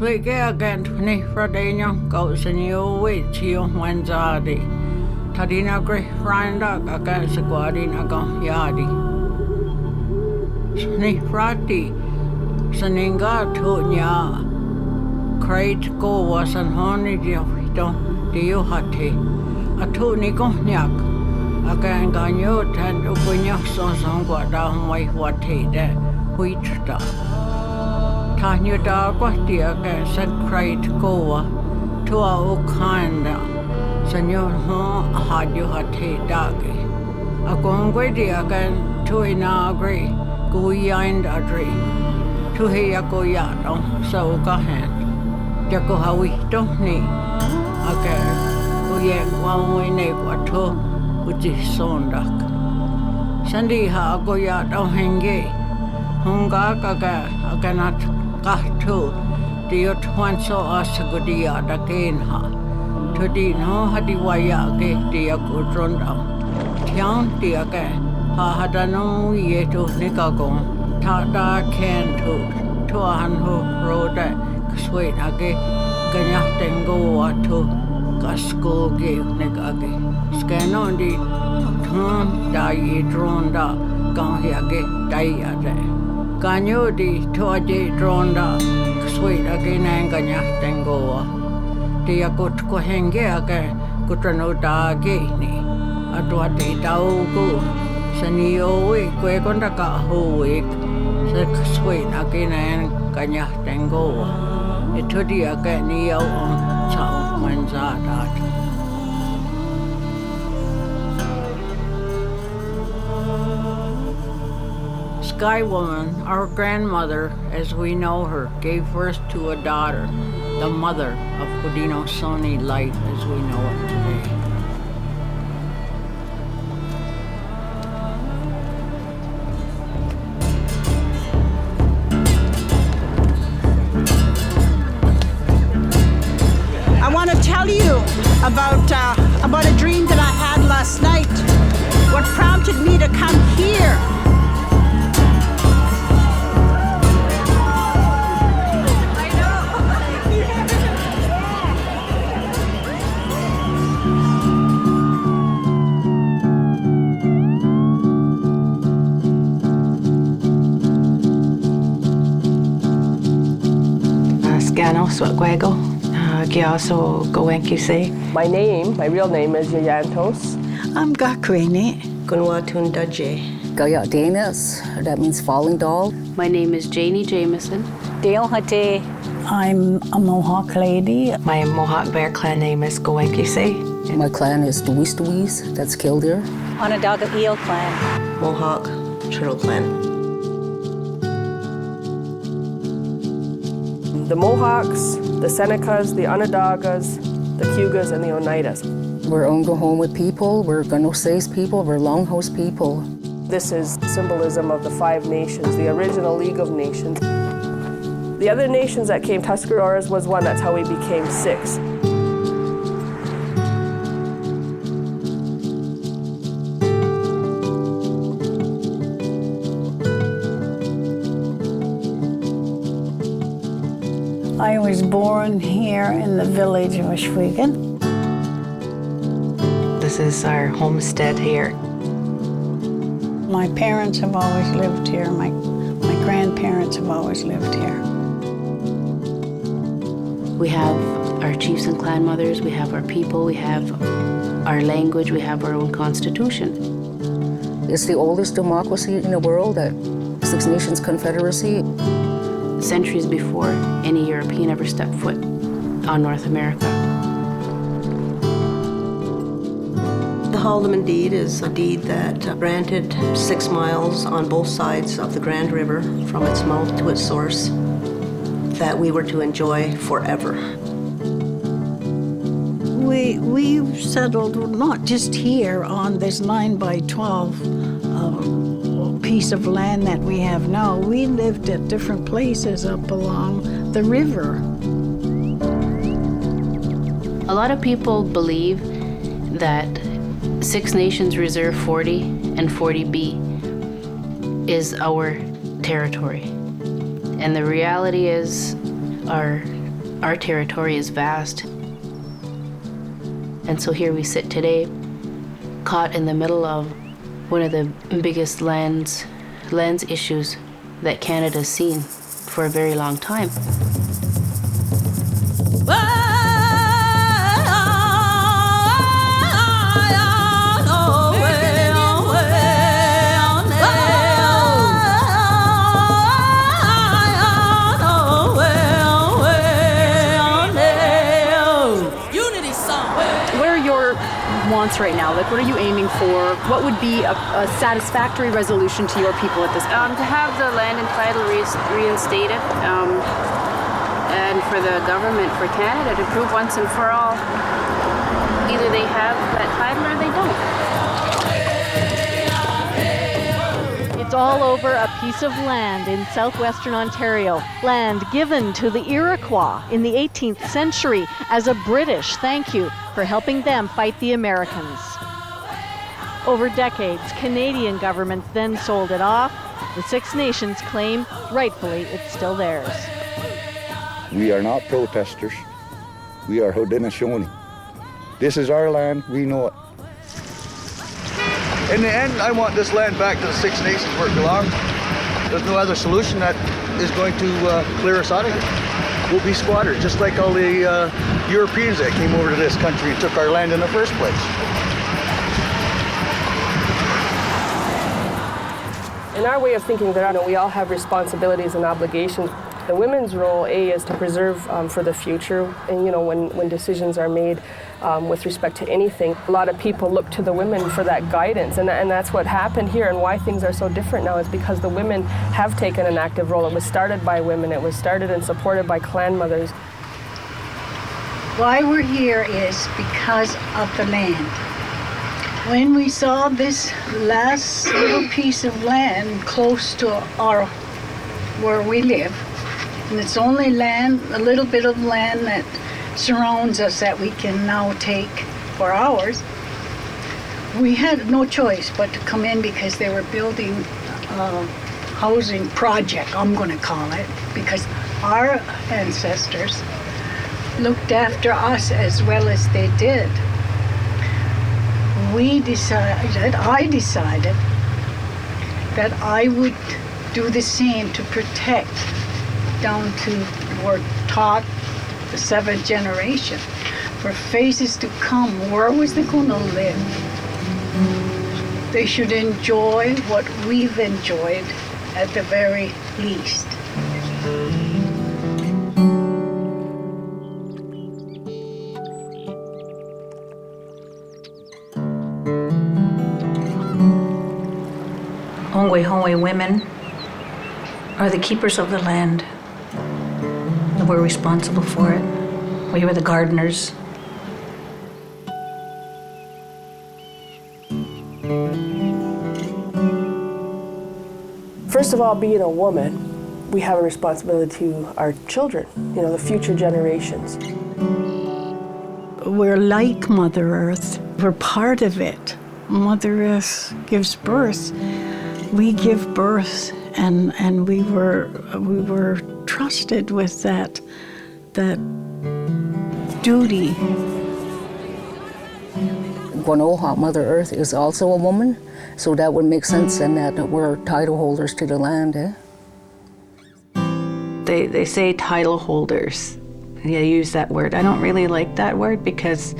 Swige again, Nifradenium goes in your way to your Wenzadi. Tadina Gray Randa against the Guadina Gon Yadi. Nifrati, Saninga Tunya. Clyde go was an honey diofito, diohati. A tuni gonyak. Again, Ganyo, and Ubunya Sonson Guadam, White Wati, the Wheatsta. Tanya Dagwati again said Clyde Goa to our Ukanda. Senor Hon had you hati dagi. A gongwedi again to inagri, Guiand Adri. To hear Goyado, so Gahan. Jaco Hawito ni again. Guyen one way neighbor to. Uji sondak. Sandi ha goya do henge. Hunga kaga aganat kahtu. Dio twanso asagudia da genha. Tudi no hadiwaya ge dia gudronda. Tian dia ge ha hadano yeto nikagon. Tada ken to anho roda kswait age ganyatengo atu kasko ge nikage. Scanon di ton dai dronda ganhiage daiade. Ganyo di toaje dronda sweet again and ganyatengoa. Dia got kohenge age gutrano da geni. Adwati daugo. Sanio we kwegonda ka hoik. Sweet again and ganyatengoa. Itudi again neo on chao manzadat. Sky Woman, our grandmother, as we know her, gave birth to a daughter, the mother of Haudenosaunee life as we know it today. I want to tell you about a dream that I had last night. What prompted me to come here. Swagwego, Giaso Gowenki. My real name is Yayantos. I'm Gakwene. Gunwatun Daje. Gaya Danis, that means falling doll. My name is Janie Jamieson. Dale Hate. I'm a Mohawk lady. My Mohawk bear clan name is Gowenki. My clan is Dewees, that's Killdeer. Onondaga Eel clan. Mohawk Turtle Clan. The Mohawks, the Senecas, the Onondagas, the Cayugas, and the Oneidas. We're Onkwehonwe people, we're Ganosays people, we're Longhouse people. This is symbolism of the 5 nations, the original League of Nations. The other nations that came, Tuscaroras was one, that's how we became 6. I was born here in the village of Ashwegan. This is our homestead here. My parents have always lived here. My grandparents have always lived here. We have our chiefs and clan mothers, we have our people, we have our language, we have our own constitution. It's the oldest democracy in the world, that Six Nations Confederacy. Centuries before any European ever stepped foot on North America. The Haldimand Deed is a deed that granted 6 miles on both sides of the Grand River from its mouth to its source that we were to enjoy forever. We've settled not just here on this 9x12 piece of land that we have now. We lived at different places up along the river. A lot of people believe that Six Nations Reserve 40 and 40B is our territory. And the reality is our Our territory is vast. And so here we sit today, caught in the middle of one of the biggest lands issues that Canada's seen for a very long time. Wants right now? Like, what are you aiming for? What would be a satisfactory resolution to your people at this point? To have the land and title reinstated, and for the government, for Canada, to prove once and for all, either they have that title or they don't. It's all over a piece of land in southwestern Ontario, land given to the Iroquois in the 18th century as a British thank you for helping them fight the Americans. Over decades, Canadian governments then sold it off. The Six Nations claim, rightfully, it's still theirs. We are not protesters. We are Haudenosaunee. This is our land, we know it. In the end, I want this land back to the Six Nations where it belongs. There's no other solution that is going to clear us out of here. We'll be squatters, just like all the Europeans that came over to this country and took our land in the first place. In our way of thinking, that we all have responsibilities and obligations. The women's role, is to preserve for the future, and when decisions are made with respect to anything, a lot of people look to the women for that guidance, and that's what happened here, and why things are so different now is because the women have taken an active role. It was started by women. It was started and supported by clan mothers. Why we're here is because of the land. When we saw this last little piece of land close to where we live, and it's only land, a little bit of land that surrounds us that we can now take for ours, we had no choice but to come in because they were building a housing project, I'm going to call it, because our ancestors looked after us as well as they did. I decided that I would do the same to protect down to we're taught the 7th generation for phases to come. Where was they going to live? They should enjoy what we've enjoyed at the very least. Onkwehonwe women are the keepers of the land. And we're responsible for it. We were the gardeners. First of all, being a woman, we have a responsibility to our children, the future generations. We're like Mother Earth. We're part of it. Mother Earth gives birth. We give birth, and we were trusted with that duty. Mohawk, Mother Earth, is also a woman, so that would make sense in that we're title holders to the land, eh? They say title holders. They use that word. I don't really like that word because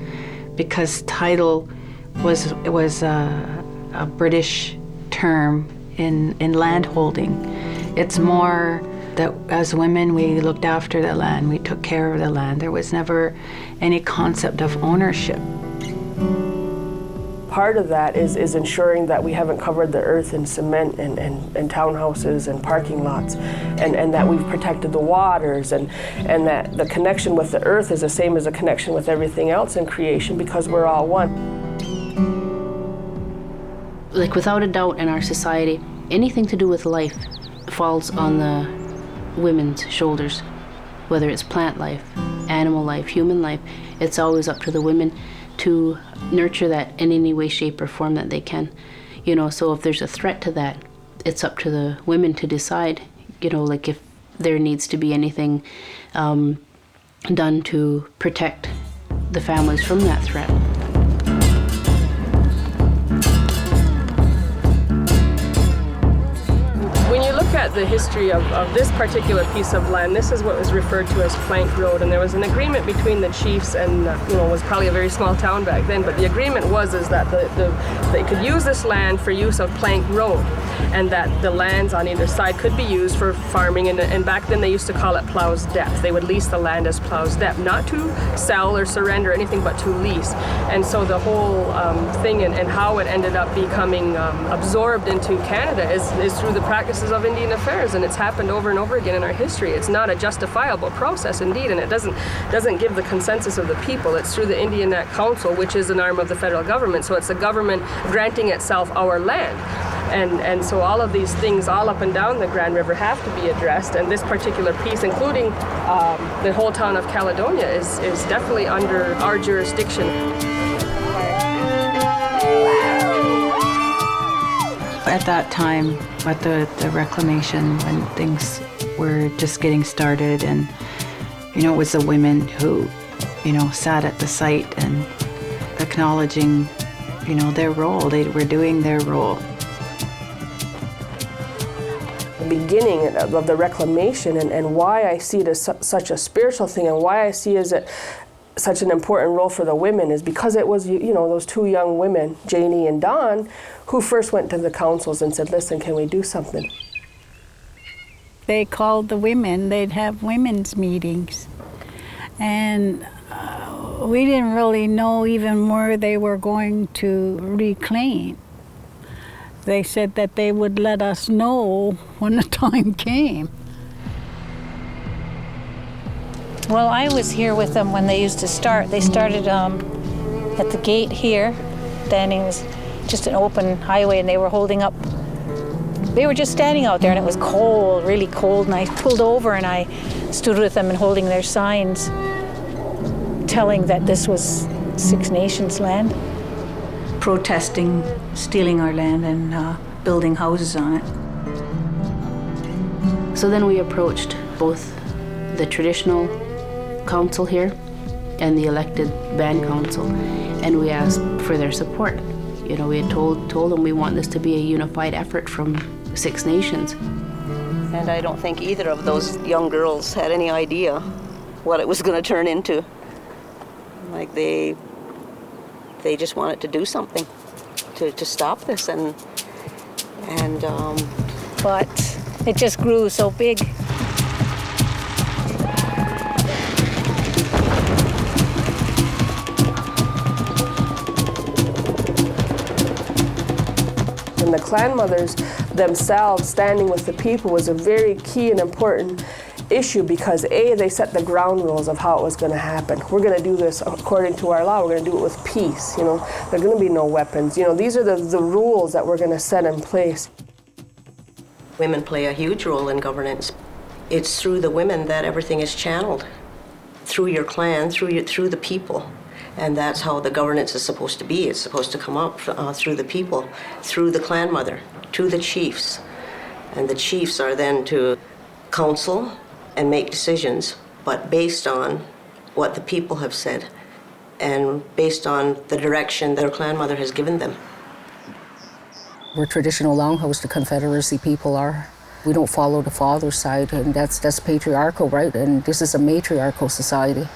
title was a British term in land holding. It's more that as women we looked after the land, we took care of the land. There was never any concept of ownership. Part of that is ensuring that we haven't covered the earth in cement and townhouses and parking lots, and that we've protected the waters, and that the connection with the earth is the same as a connection with everything else in creation because we're all one. Like, without a doubt in our society, anything to do with life falls on the women's shoulders, whether it's plant life, animal life, human life. It's always up to the women to nurture that in any way, shape, or form that they can. So if there's a threat to that, it's up to the women to decide, like if there needs to be anything done to protect the families from that threat. When you look at the history of this particular piece of land, this is what was referred to as Plank Road, and there was an agreement between the chiefs and, it was probably a very small town back then, but the agreement was that they could use this land for use of Plank Road, and that the lands on either side could be used for farming, and back then they used to call it Plow's Depth. They would lease the land as Plow's Depth, not to sell or surrender or anything, but to lease. And so the whole thing and how it ended up becoming absorbed into Canada is through the practices of Indian affairs, and it's happened over and over again in our history. It's not a justifiable process, indeed, and it doesn't give the consensus of the people. It's through the Indian Act Council, which is an arm of the federal government, so it's the government granting itself our land. And so all of these things all up and down the Grand River have to be addressed, and this particular piece, including the whole town of Caledonia, is definitely under our jurisdiction. At that time, at the reclamation, when things were just getting started, and it was the women who sat at the site and acknowledging their role. They were doing their role. The beginning of the reclamation and why I see it as such a spiritual thing, and why I see it as such an important role for the women, is because it was those two young women, Janie and Dawn, who first went to the councils and said, listen, can we do something? They called the women, they'd have women's meetings. And we didn't really know even where they were going to reclaim. They said that they would let us know when the time came. Well, I was here with them when they used to start. They started at the gate here. Then it was just an open highway, and they were holding up. They were just standing out there, and it was cold, really cold, and I pulled over and I stood with them and holding their signs, telling that this was Six Nations land. Protesting, stealing our land and building houses on it. So then we approached both the traditional council here and the elected band council, and we asked for their support. We had told them we want this to be a unified effort from Six Nations. And I don't think either of those young girls had any idea what it was going to turn into. Like they just wanted to do something to stop this, but it just grew so big. And the clan mothers themselves standing with the people was a very key and important issue, because they set the ground rules of how it was going to happen. We're going to do this according to our law. We're going to do it with peace. There are going to be no weapons. These are the rules that we're going to set in place. Women play a huge role in governance. It's through the women that everything is channeled, through your clan, through the people. And that's how the governance is supposed to be. It's supposed to come up through the people, through the clan mother, to the chiefs. And the chiefs are then to counsel and make decisions, but based on what the people have said and based on the direction their clan mother has given them. We're traditional longhouse, the Confederacy people are. We don't follow the father's side, and that's patriarchal, right? And this is a matriarchal society.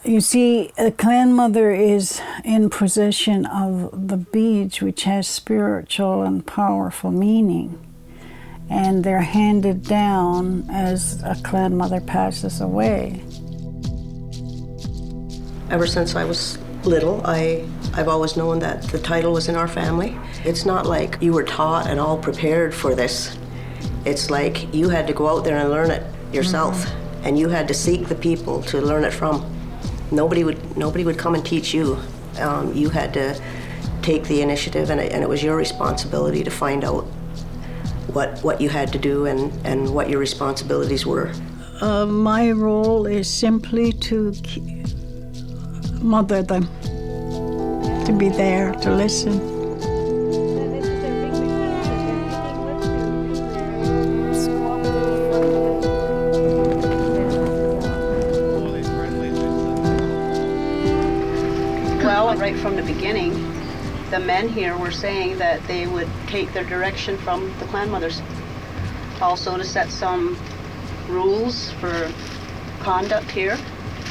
You see, a clan mother is in possession of the beads, which has spiritual and powerful meaning. And they're handed down as a clan mother passes away. Ever since I was little, I've always known that the title was in our family. It's not like you were taught and all prepared for this. It's like you had to go out there and learn it yourself, and you had to seek the people to learn it from. Nobody would come and teach you. You had to take the initiative, and it was your responsibility to find out what you had to do and what your responsibilities were. My role is simply to mother them, to be there, to listen. right from the beginning, the men here were saying that they would take their direction from the clan mothers. Also to set some rules for conduct here.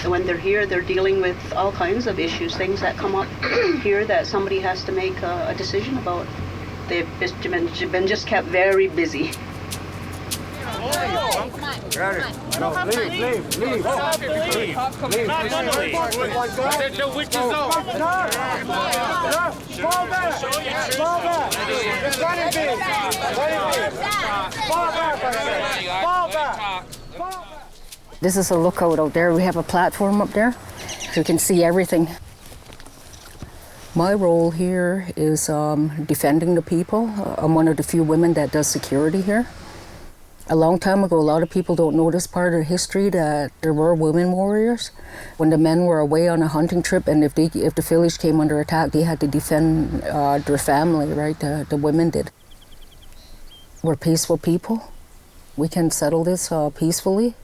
And when they're here, they're dealing with all kinds of issues, things that come up here that somebody has to make a decision about. They've been just kept very busy. Got it. No, leave. The witch is out. Fall back. Fall back. This is a lookout out there. We have a platform up there, so you can see everything. My role here is defending the people. I'm one of the few women that does security here. A long time ago, a lot of people don't know this part of history, that there were women warriors. When the men were away on a hunting trip, and if the village came under attack, they had to defend their family, right? The women did. We're peaceful people. We can settle this peacefully.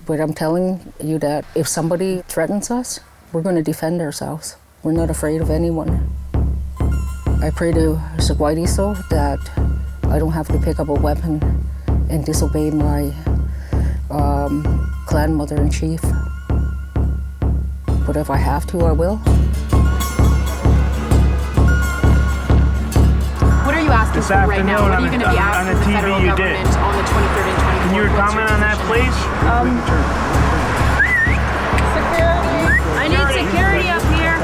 But I'm telling you that if somebody threatens us, we're going to defend ourselves. We're not afraid of anyone. I pray to Sagwaidiso that I don't have to pick up a weapon and disobey my clan mother-in-chief. But if I have to, I will. What are you asking for right now? What are you going to be asking the federal government on the 23rd and 24th? Can you comment on that, please? Security. I need security up here.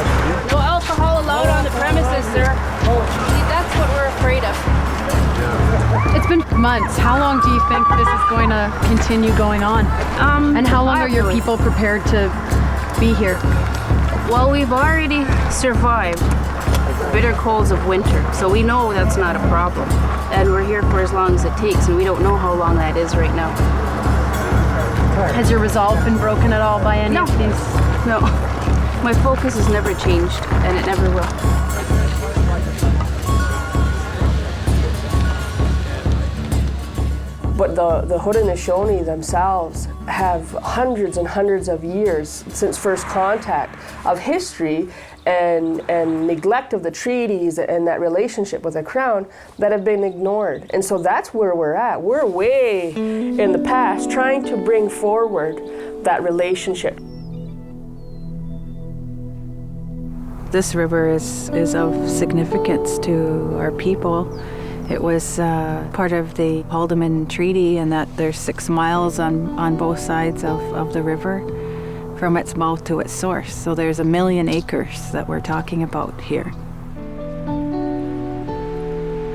No alcohol allowed on the premises, sir. See, that's what we're afraid of. It's been months. How long do you think this is going to continue going on? And how long are your people prepared to be here? Well, we've already survived bitter colds of winter, so we know that's not a problem. And we're here for as long as it takes, and we don't know how long that is right now. Has your resolve been broken at all by any of these? No. My focus has never changed, and it never will. But the Haudenosaunee themselves have hundreds and hundreds of years since first contact of history and neglect of the treaties and that relationship with the crown that have been ignored. And so that's where we're at. We're way in the past trying to bring forward that relationship. This river is of significance to our people. It was part of the Haldeman Treaty, and that there's 6 miles on both sides of the river from its mouth to its source. So there's 1 million acres that we're talking about here.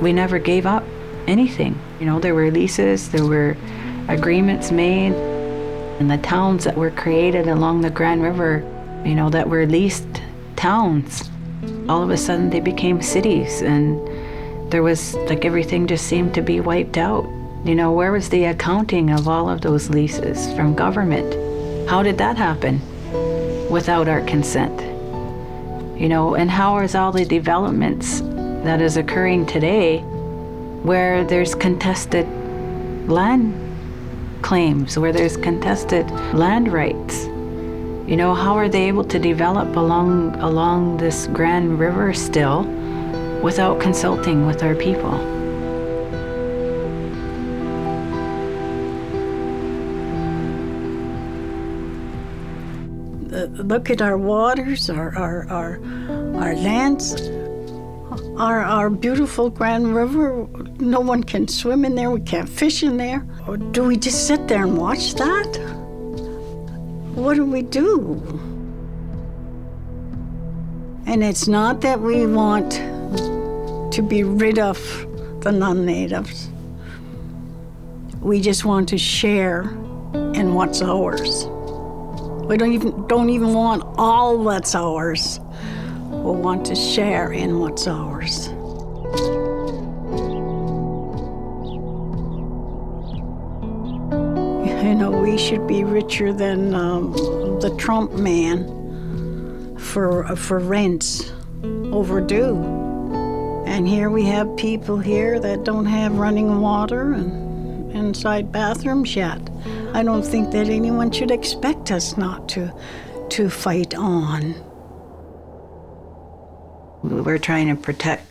We never gave up anything. You know, there were leases, there were agreements made, and the towns that were created along the Grand River, you know, that were leased towns, all of a sudden they became cities, and there was, like, everything just seemed to be wiped out. You know, where was the accounting of all of those leases from government? How did that happen without our consent? You know, and how is all the developments that is occurring today where there's contested land claims, where there's contested land rights? You know, how are they able to develop along this Grand River still without consulting with our people? Look at our waters, our lands, our beautiful Grand River. No one can swim in there, we can't fish in there. Or do we just sit there and watch that? What do we do? And it's not that we want to be rid of the non-natives. We just want to share in what's ours. We don't even want all that's ours. We want to share in what's ours. You know, we should be richer than the Trump man for rents overdue. And here we have people here that don't have running water and inside bathrooms yet. I don't think that anyone should expect us not to fight on. We're trying to protect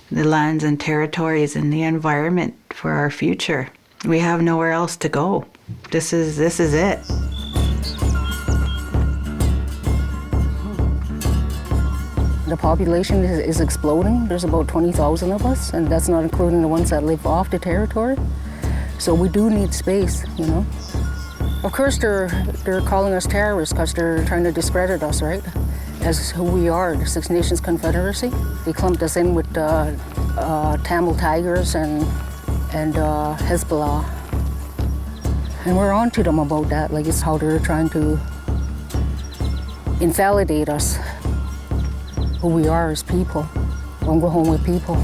the lands and territories and the environment for our future. We have nowhere else to go. This is it. The population is exploding. There's about 20,000 of us, and that's not including the ones that live off the territory. So we do need space, you know. Of course, they're calling us terrorists because they're trying to discredit us, right? As who we are, the Six Nations Confederacy. They clumped us in with Tamil Tigers and Hezbollah. And we're on to them about that, like it's how they're trying to invalidate us, who we are as people, Onkwehonwe people.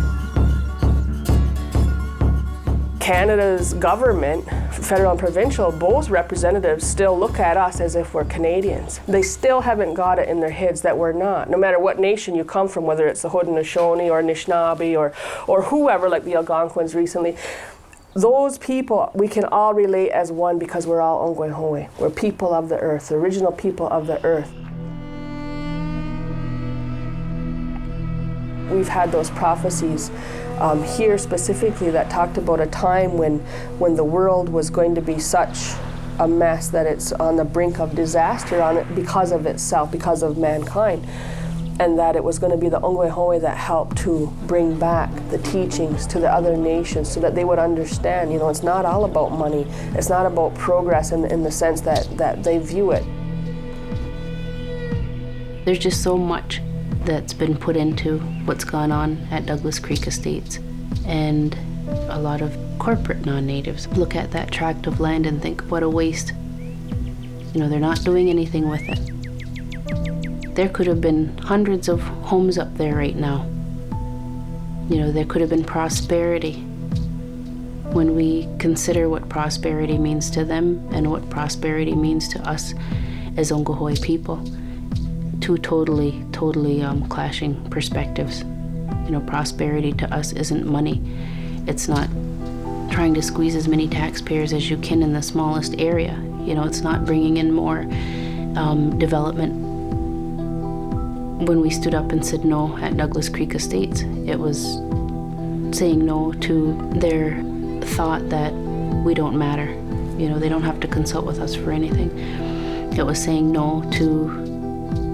Canada's government, federal and provincial, both representatives still look at us as if we're Canadians. They still haven't got it in their heads that we're not. No matter what nation you come from, whether it's the Haudenosaunee or Anishinaabe or whoever, like the Algonquins recently, those people, we can all relate as one because we're all Onkwehonwe. We're people of the earth, the original people of the earth. We've had those prophecies here specifically that talked about a time when the world was going to be such a mess that it's on the brink of disaster on it because of itself, because of mankind, and that it was going to be the Onkwehonwe that helped to bring back the teachings to the other nations so that they would understand, you know, it's not all about money, it's not about progress in the sense that they view it. There's just so much that's been put into what's gone on at Douglas Creek Estates, and a lot of corporate non-natives look at that tract of land and think, what a waste. You know, they're not doing anything with it. There could have been hundreds of homes up there right now. You know, there could have been prosperity. When we consider what prosperity means to them and what prosperity means to us as Onkwehonwe people, two totally clashing perspectives. You know, prosperity to us isn't money. It's not trying to squeeze as many taxpayers as you can in the smallest area. You know, it's not bringing in more development. When we stood up and said no at Douglas Creek Estates, it was saying no to their thought that we don't matter. You know, they don't have to consult with us for anything. It was saying no to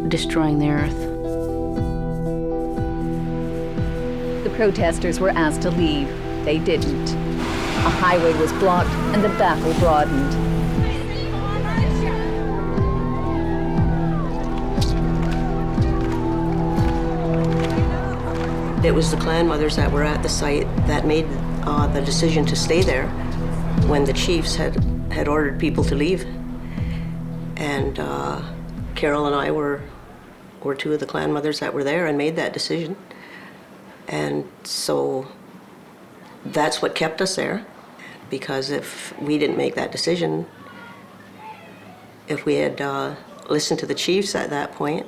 destroying the earth. The protesters were asked to leave. They didn't. A highway was blocked and the battle broadened. It was the clan mothers that were at the site that made the decision to stay there when the chiefs had ordered people to leave. And Carol and I were two of the clan mothers that were there and made that decision. And so that's what kept us there, because if we didn't make that decision, if we had listened to the chiefs at that point,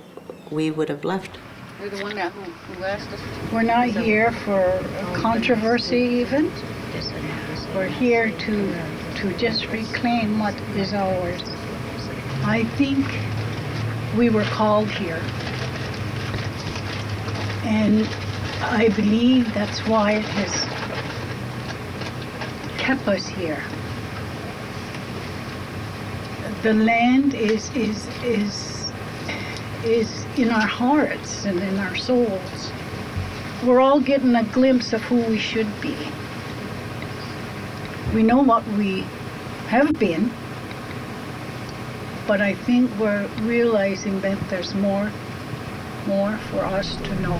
we would have left. You're the one who asked us. We're not here for controversy even. We're here to just reclaim what is ours. I think we were called here. And I believe that's why it has kept us here. The land is in our hearts and in our souls. We're all getting a glimpse of who we should be. We know what we have been, but I think we're realizing that there's more for us to know.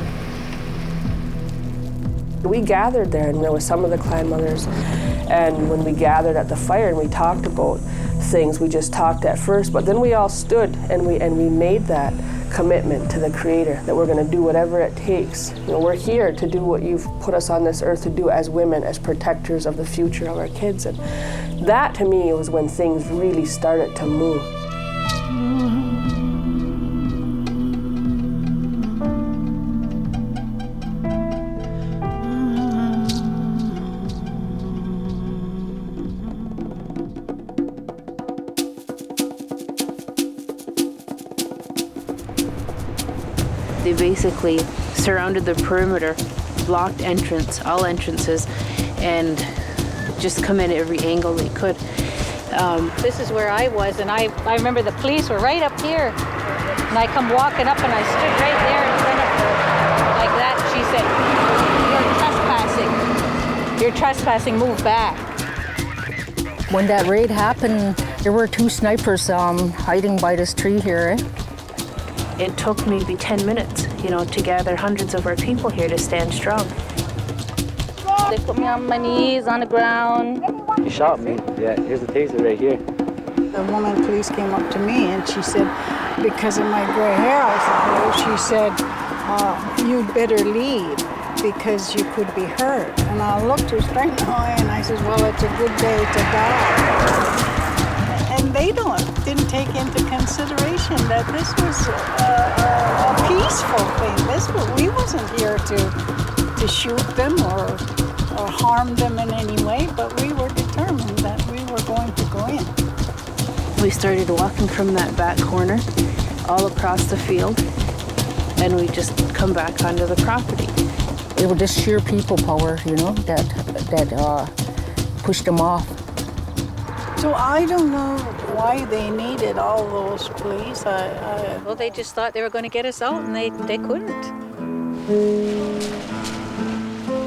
We gathered there, and there was some of the clan mothers, and when we gathered at the fire and we talked about things, we just talked at first, but then we all stood and we made that commitment to the Creator that we're going to do whatever it takes. You know, we're here to do what you've put us on this earth to do as women, as protectors of the future of our kids, and that to me was when things really started to move. They basically surrounded the perimeter, blocked all entrances, and just come in at every angle they could. This is where I was, and I remember the police were right up here. And I come walking up, and I stood right there in front of her, like that. She said, "You're trespassing, move back." When that raid happened, there were 2 snipers hiding by this tree here. It took maybe 10 minutes, to gather hundreds of our people here to stand strong. They put me on my knees on the ground. You shot me. Yeah, here's the taser right here. The woman police came up to me and she said, because of my gray hair, I suppose, she said, you'd better leave because you could be hurt. And I looked her straight in the eye and I said, well, it's a good day to die. And they didn't take into consideration that this was a peaceful thing. We wasn't here to shoot them or harm them in any way, but we were determined that we were going to go in. We started walking from that back corner all across the field, and we just come back onto the property. It was just sheer people power, that pushed them off. So I don't know why they needed all those police. Well, they just thought they were going to get us out, and they couldn't.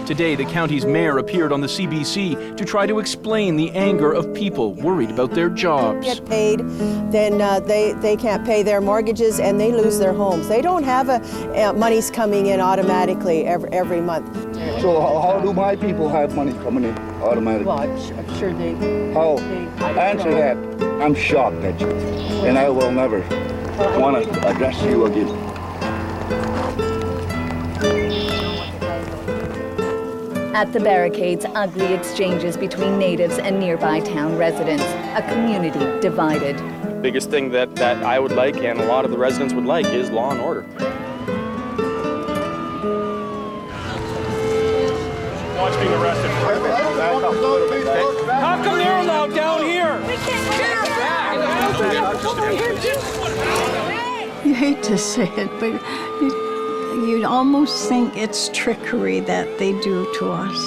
Today, the county's mayor appeared on the CBC to try to explain the anger of people worried about their jobs. Get paid, then they can't pay their mortgages and they lose their homes. They don't have money's coming in automatically every month. So how do my people have money coming in automatically? Well, I'm sure they... How? Answer that. I'm shocked at you, and I will never want to address you again. At the barricades, ugly exchanges between natives and nearby town residents. A community divided. The biggest thing that I would like, and a lot of the residents would like, is law and order. Watch being arrested. How come they're allowed down here? We can't You hate to say it, but you'd almost think it's trickery that they do to us.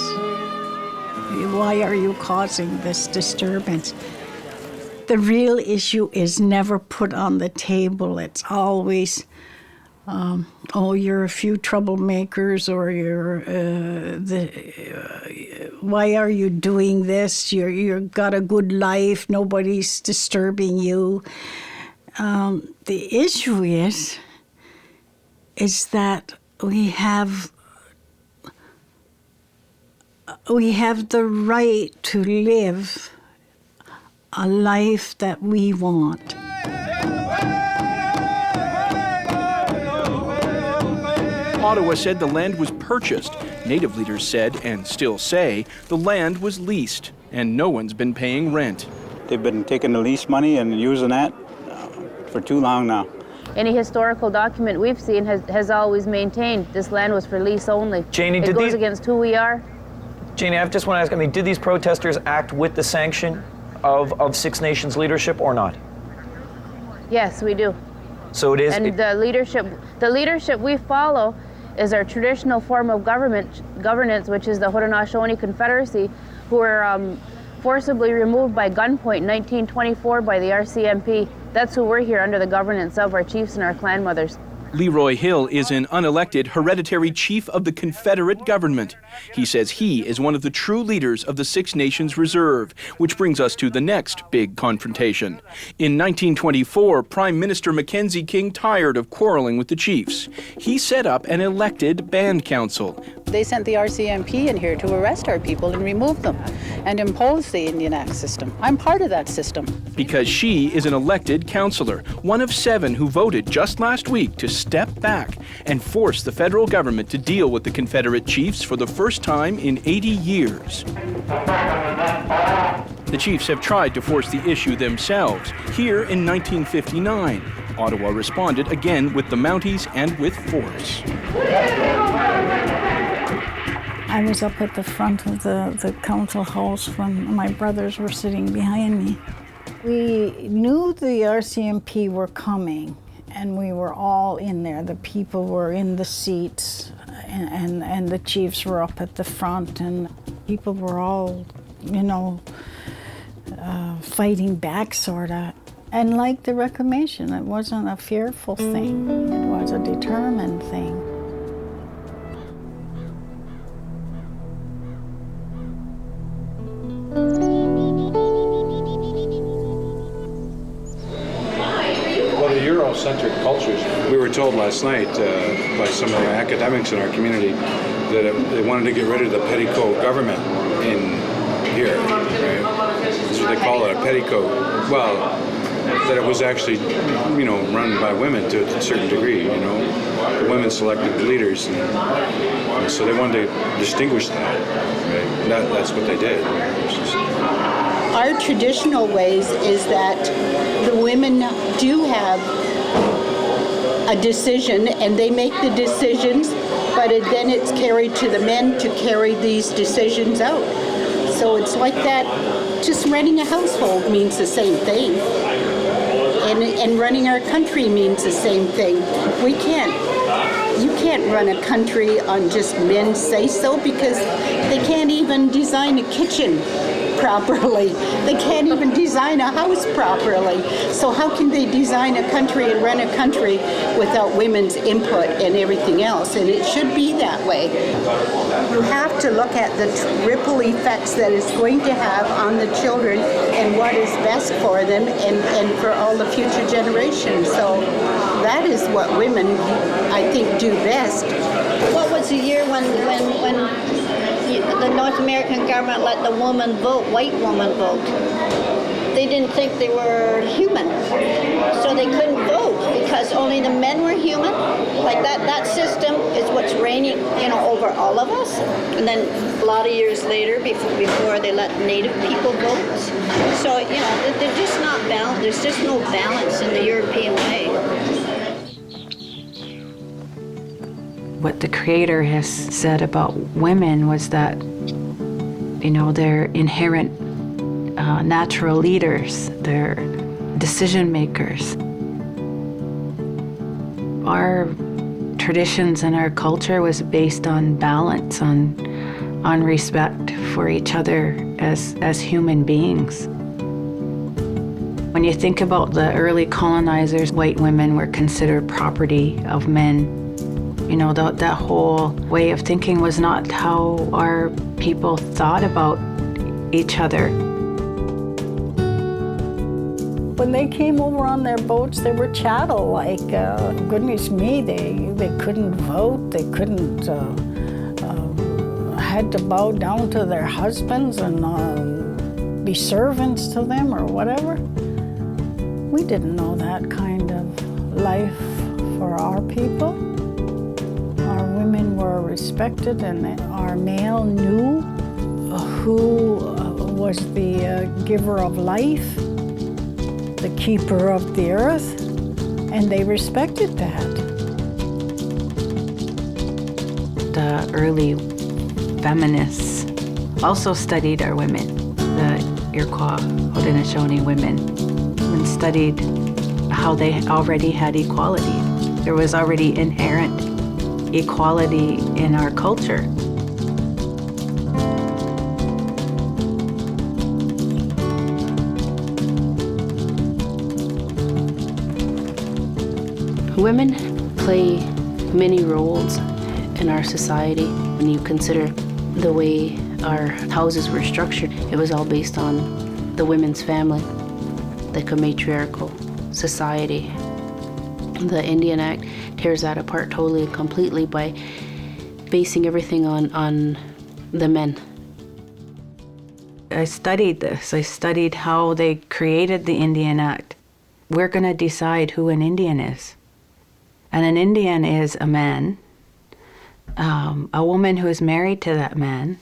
Why are you causing this disturbance? The real issue is never put on the table. It's always, you're a few troublemakers, or why are you doing this? You've got a good life. Nobody's disturbing you. The issue is that we have the right to live a life that we want. Ottawa said the land was purchased. Native leaders said, and still say, the land was leased, and no one's been paying rent. They've been taking the lease money and using that for too long now. Any historical document we've seen has always maintained this land was for lease only. Janie, it goes against who we are. Janie, I just want to ask, did these protesters act with the sanction of Six Nations leadership or not? Yes, we do. So it is. And the leadership we follow is our traditional form of governance, which is the Haudenosaunee Confederacy, who were forcibly removed by gunpoint in 1924 by the RCMP. That's who we're here under the governance of, our chiefs and our clan mothers. Leroy Hill is an unelected hereditary chief of the Confederate government. He says he is one of the true leaders of the Six Nations Reserve, which brings us to the next big confrontation. In 1924, Prime Minister Mackenzie King tired of quarreling with the chiefs. He set up an elected band council. They sent the RCMP in here to arrest our people and remove them and impose the Indian Act system. I'm part of that system. Because she is an elected councillor, one of 7 who voted just last week to step back and force the federal government to deal with the Confederate chiefs for the first time in 80 years. The chiefs have tried to force the issue themselves. Here in 1959, Ottawa responded again with the Mounties and with force. I was up at the front of the council house when my brothers were sitting behind me. We knew the RCMP were coming, And we were all in there. The people were in the seats, and the chiefs were up at the front, and people were all, fighting back, sort of. And like the reclamation, it wasn't a fearful thing. It was a determined thing. Well, the Eurocentric cultures, we were told last night by some of the academics in our community that they wanted to get rid of the petticoat government in here. Right? That's what they call it, a petticoat. Well, that it was actually, run by women to a certain degree, The women selected the leaders, and so they wanted to distinguish that, right? That's what they did. Our traditional ways is that the women do have a decision, and they make the decisions, but then it's carried to the men to carry these decisions out. So it's like that, just running a household means the same thing. And running our country means the same thing. You can't run a country on just men say so, because they can't even design a kitchen properly. They can't even design a house properly. So how can they design a country and run a country without women's input and everything else? And it should be that way. You have to look at the ripple effects that it's going to have on the children and what is best for them and for all the future generations. So that is what women, I think, do best. What was the year when the North American government let the woman vote, white woman vote? They didn't think they were human, so they couldn't vote because only the men were human. Like that system is what's reigning, over all of us. And then a lot of years later, before they let Native people vote, so they're just not balanced. There's just no balance in the European way. What the Creator has said about women was that, they're inherent natural leaders, they're decision makers. Our traditions and our culture was based on balance, on respect for each other as human beings. When you think about the early colonizers, white women were considered property of men. That whole way of thinking was not how our people thought about each other. When they came over on their boats, they were chattel. Like, goodness me, they couldn't vote. They couldn't, had to bow down to their husbands and be servants to them or whatever. We didn't know that kind of life for our people. Our women were respected, and our male knew who was the giver of life, the keeper of the earth, and they respected that. The early feminists also studied our women, the Iroquois Haudenosaunee women, and studied how they already had equality. There was already inherent equality in our culture. Women play many roles in our society. When you consider the way our houses were structured, it was all based on the women's family, like a matriarchal society. The Indian Act tears that apart totally and completely by basing everything on the men. I studied this. I studied how they created the Indian Act. We're going to decide who an Indian is. And an Indian is a man, a woman who is married to that man,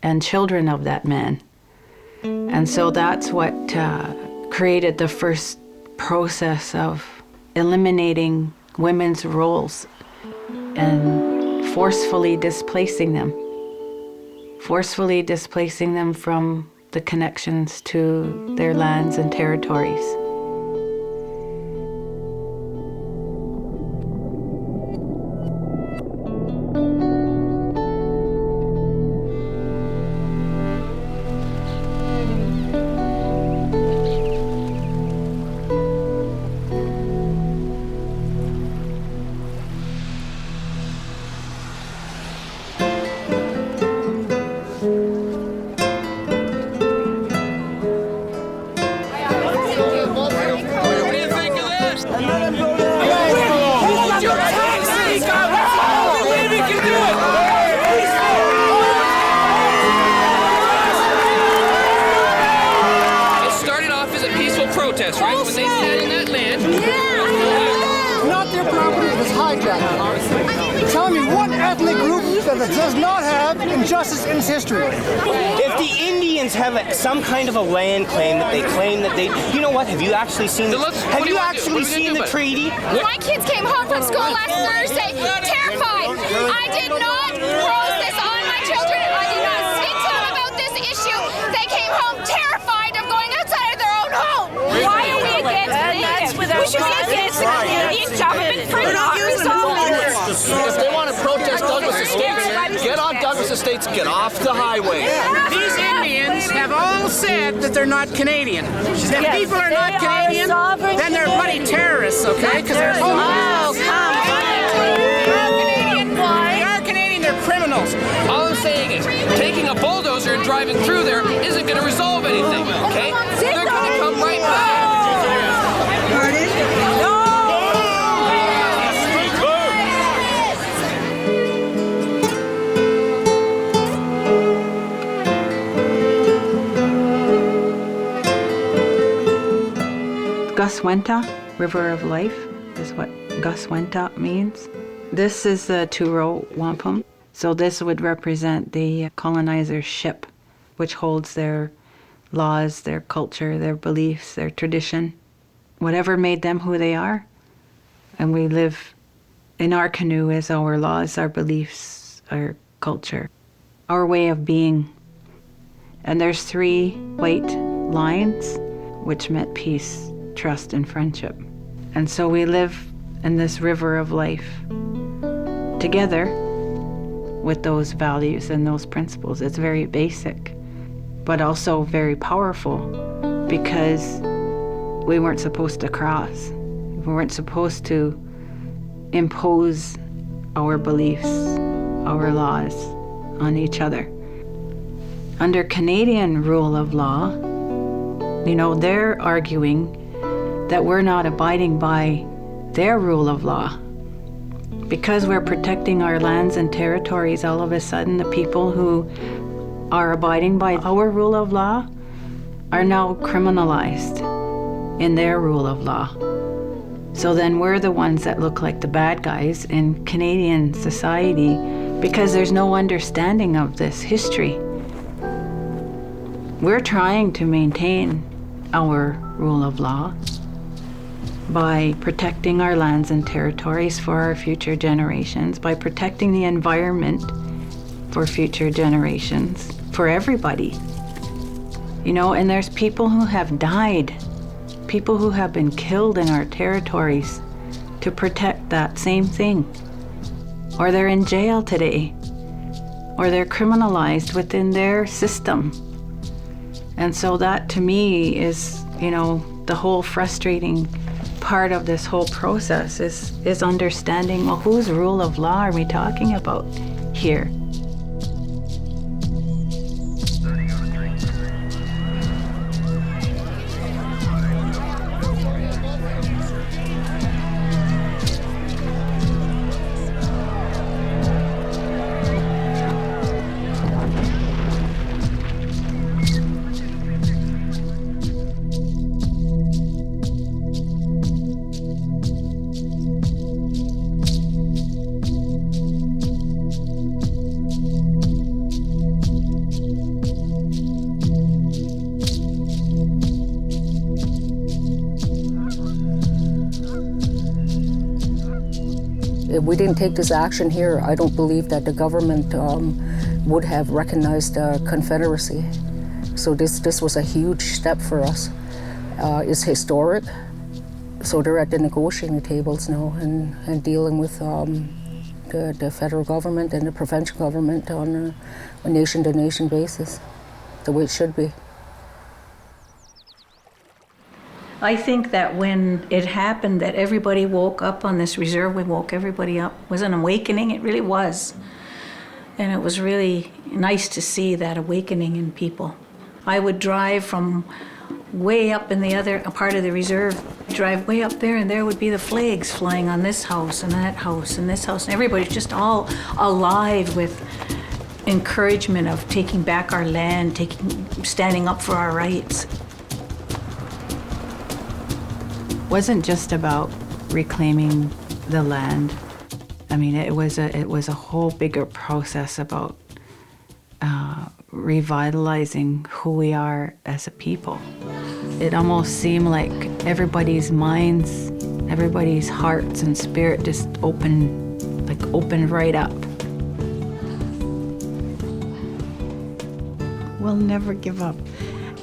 and children of that man. And so that's what created the first process of eliminating women's roles and forcefully displacing them from the connections to their lands and territories. protest, right? When they stand in that land. Not their property, it was hijacked. Tell me what ethnic group that does not have injustice in its history. If the Indians have some kind of a land claim that they claim that they, you know what? Have you actually seen the? Have you actually seen the treaty? My kids came home from school last Thursday, terrified. I did not impose this on my children. I did not speak to them about this issue. They came home terrified of going outside of their own home. Why are we against Canadians? We should be against the Canadian government for not resolving this. If they want to protest Douglas Estates, get on Douglas Estates, get off the highway. These Indians have all said that they're not Canadian. If people are not Canadian, then they're bloody terrorists, okay? Because they're Canadian, they're criminals. All I'm saying is, taking a bulldozer and driving through there isn't going to resolve anything, okay? They're going to come right back. Guswenta, River of Life, is what Guswenta means. This is the Turo wampum. So this would represent the colonizer's ship, which holds their laws, their culture, their beliefs, their tradition, whatever made them who they are. And we live in our canoe as our laws, our beliefs, our culture, our way of being. And there's 3 white lines, which meant peace, trust, and friendship. And so we live in this river of life together with those values and those principles. It's very basic, but also very powerful because we weren't supposed to cross. We weren't supposed to impose our beliefs, our laws on each other. Under Canadian rule of law, they're arguing that we're not abiding by their rule of law. Because we're protecting our lands and territories, all of a sudden the people who are abiding by our rule of law are now criminalized in their rule of law. So then we're the ones that look like the bad guys in Canadian society because there's no understanding of this history. We're trying to maintain our rule of law by protecting our lands and territories for our future generations, by protecting the environment for future generations, for everybody. And there's people who have died, people who have been killed in our territories to protect that same thing. Or they're in jail today, or they're criminalized within their system. And so that to me is, the whole frustrating part of this whole process is understanding, well, whose rule of law are we talking about here? If we didn't take this action here, I don't believe that the government would have recognized Confederacy. So this was a huge step for us. It's historic. So they're at the negotiating tables now and dealing with the federal government and the provincial government on a nation-to-nation basis, the way it should be. I think that when it happened that everybody woke up on this reserve, we woke everybody up. It was an awakening, it really was. And it was really nice to see that awakening in people. I would drive from way up in the other part of the reserve, drive way up there, and there would be the flags flying on this house and that house and this house. And everybody's just all alive with encouragement of taking back our land, standing up for our rights. wasn't just about reclaiming the land. I mean, it was a whole bigger process about revitalizing who we are as a people. It almost seemed like everybody's minds, everybody's hearts and spirit just opened right up. We'll never give up.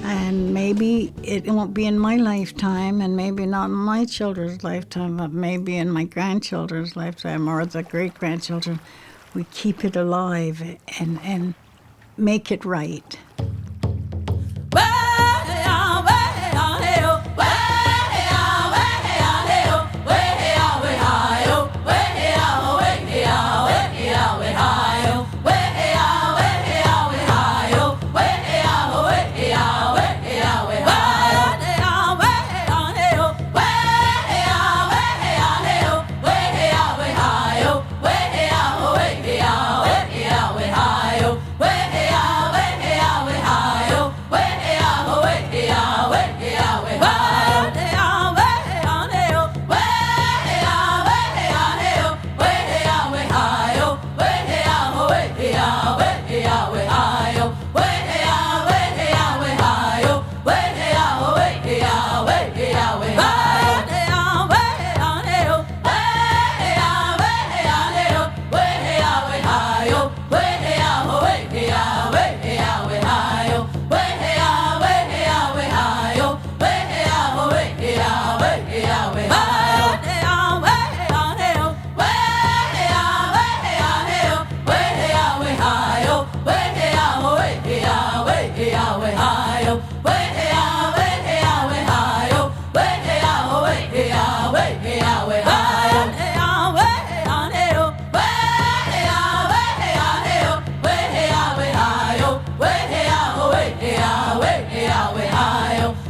And maybe it won't be in my lifetime, and maybe not in my children's lifetime, but maybe in my grandchildren's lifetime or the great-grandchildren. We keep it alive and make it right.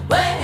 Way